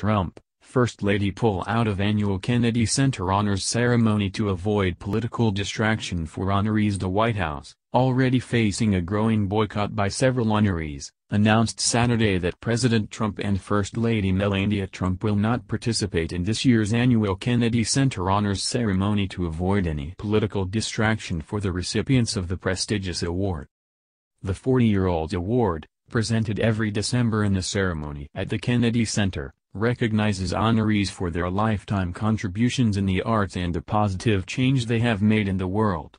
Trump, First Lady pull out of annual Kennedy Center honors ceremony to avoid political distraction for honorees. The White House, already facing a growing boycott by several honorees, announced Saturday that President Trump and First Lady Melania Trump will not participate in this year's annual Kennedy Center honors ceremony to avoid any political distraction for the recipients of the prestigious award. The 40-year-old award, presented every December in a ceremony at the Kennedy Center, recognizes honorees for their lifetime contributions in the arts and the positive change they have made in the world.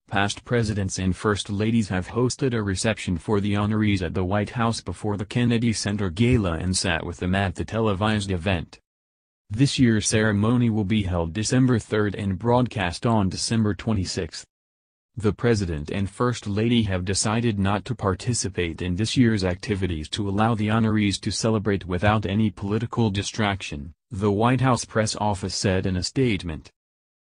Past presidents and first ladies have hosted a reception for the honorees at the White House before the Kennedy Center Gala and sat with them at the televised event. This year's ceremony will be held December 3 and broadcast on December 26. The President and First Lady have decided not to participate in this year's activities to allow the honorees to celebrate without any political distraction, the White House press office said in a statement.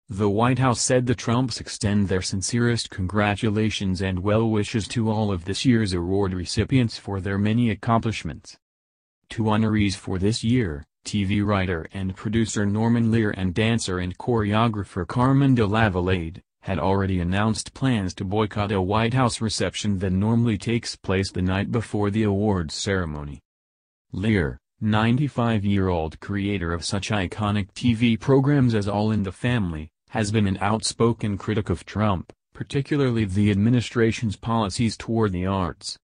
The White House said the Trumps extend their sincerest congratulations and well wishes to all of this year's award recipients for their many accomplishments. Two honorees for this year, TV writer and producer Norman Lear and dancer and choreographer Carmen de Lavalade, had already announced plans to boycott a White House reception that normally takes place the night before the awards ceremony. Lear, 95-year-old creator of such iconic TV programs as All in the Family, has been an outspoken critic of Trump, particularly the administration's policies toward the arts.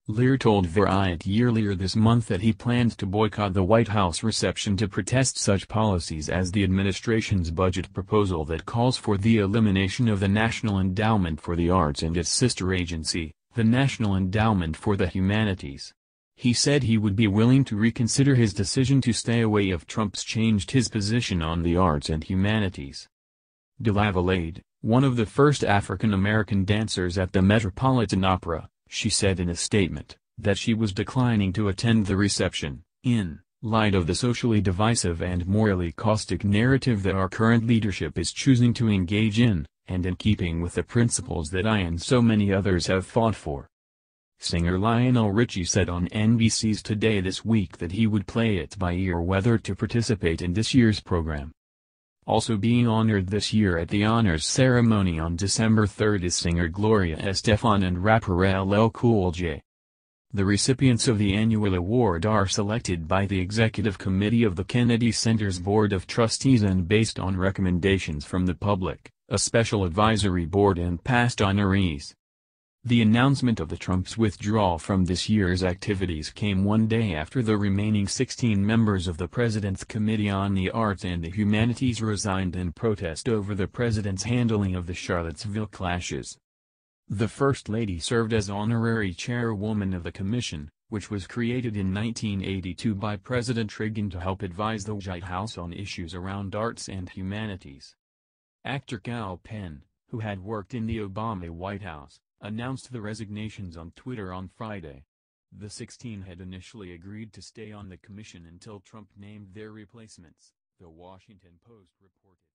Lear told Variety earlier this month that he plans to boycott the White House reception to protest such policies as the administration's budget proposal that calls for the elimination of the National Endowment for the Arts and its sister agency, the National Endowment for the Humanities. He said he would be willing to reconsider his decision to stay away if Trump's changed his position on the arts and humanities. De Lavalade, one of the first African-American dancers at the Metropolitan Opera, she said in a statement, that she was declining to attend the reception, in light of the socially divisive and morally caustic narrative that our current leadership is choosing to engage in, and in keeping with the principles that I and so many others have fought for. Singer Lionel Richie said on NBC's Today This Week that he would play it by ear whether to participate in this year's program. Also being honored this year at the honors ceremony on December 3 is singer Gloria Estefan and rapper LL Cool J. The recipients of the annual award are selected by the Executive Committee of the Kennedy Center's Board of Trustees and based on recommendations from the public, a special advisory board and past honorees. The announcement of the Trumps' withdrawal from this year's activities came one day after the remaining 16 members of the President's Committee on the Arts and the Humanities resigned in protest over the President's handling of the Charlottesville clashes. The First Lady served as honorary chairwoman of the commission, which was created in 1982 by President Reagan to help advise the White House on issues around arts and humanities. Actor Kal Penn, who had worked in the Obama White House, announced the resignations on Twitter on Friday. The 16 had initially agreed to stay on the commission until Trump named their replacements, The Washington Post reported.